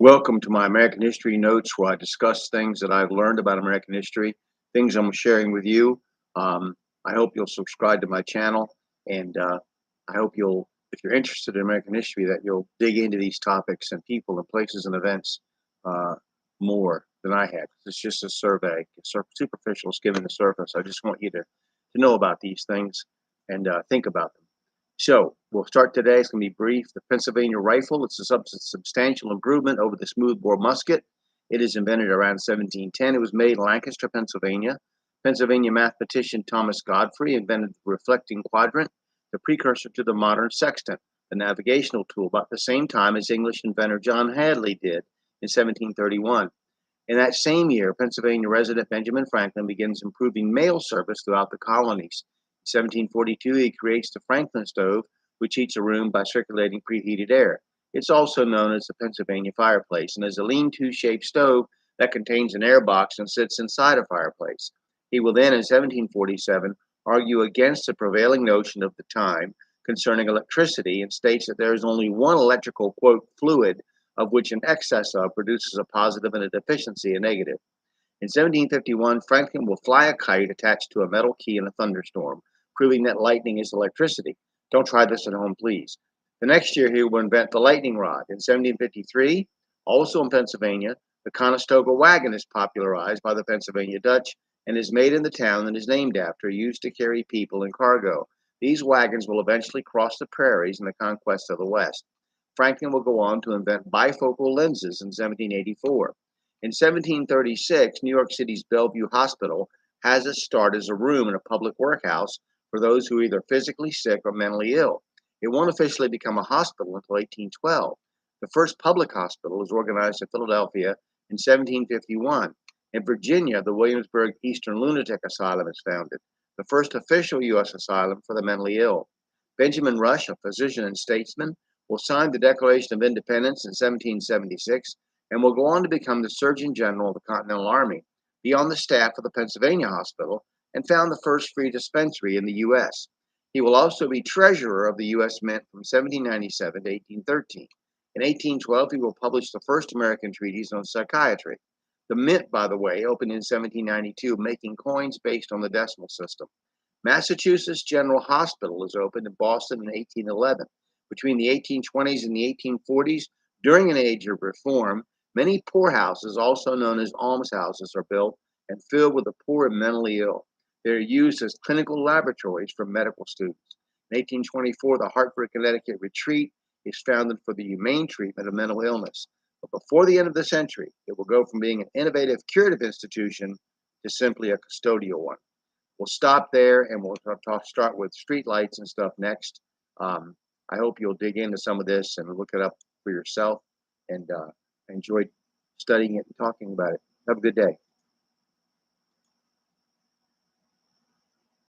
Welcome to my American History Notes, where I discuss things that I've learned about American history, things I'm sharing with you. I hope you'll subscribe to my channel, and I hope if you're interested in American history, that you'll dig into these topics and people and places and events uh, more than I had. It's just a survey, it's superficial, skimming the surface. I just want you to know about these things and think about them. So we'll start today. It's going to be brief. The Pennsylvania rifle. It's a substantial improvement over the smoothbore musket. It is invented around 1710. It was made in Lancaster, Pennsylvania. Pennsylvania mathematician Thomas Godfrey invented the reflecting quadrant, the precursor to the modern sextant, the navigational tool, about the same time as English inventor John Hadley did in 1731. In that same year, Pennsylvania resident Benjamin Franklin begins improving mail service throughout the colonies. In 1742, he creates the Franklin stove, which heats a room by circulating preheated air. It's also known as the Pennsylvania fireplace, and is a lean-to shaped stove that contains an air box and sits inside a fireplace. He will then, in 1747, argue against the prevailing notion of the time concerning electricity, and states that there is only one electrical, quote, fluid, of which an excess of produces a positive and a deficiency, a negative. In 1751, Franklin will fly a kite attached to a metal key in a thunderstorm, proving that lightning is electricity. Don't try this at home, please. The next year, he will invent the lightning rod. In 1753, also in Pennsylvania, the Conestoga wagon is popularized by the Pennsylvania Dutch and is made in the town and is named after, used to carry people and cargo. These wagons will eventually cross the prairies in the conquest of the West. Franklin will go on to invent bifocal lenses in 1784. In 1736, New York City's Bellevue Hospital has its start as a room in a public workhouse for those who are either physically sick or mentally ill. It won't officially become a hospital until 1812. The first public hospital was organized in Philadelphia in 1751. In Virginia, the Williamsburg Eastern Lunatic Asylum is founded, the first official U.S. asylum for the mentally ill. Benjamin Rush, a physician and statesman, will sign the Declaration of Independence in 1776 and will go on to become the Surgeon General of the Continental Army, be on the staff of the Pennsylvania Hospital, and found the first free dispensary in the U.S. He will also be treasurer of the U.S. Mint from 1797 to 1813. In 1812, he will publish the first American treatise on psychiatry. The Mint, by the way, opened in 1792, making coins based on the decimal system. Massachusetts General Hospital is opened in Boston in 1811. Between the 1820s and the 1840s, during an age of reform, many poorhouses, also known as almshouses, are built and filled with the poor and mentally ill. They are used as clinical laboratories for medical students. In 1824, the Hartford, Connecticut Retreat is founded for the humane treatment of mental illness. But before the end of the century, it will go from being an innovative curative institution to simply a custodial one. We'll stop there, and we'll start with streetlights and stuff next. I hope you'll dig into some of this and look it up for yourself, and enjoy studying it and talking about it. Have a good day.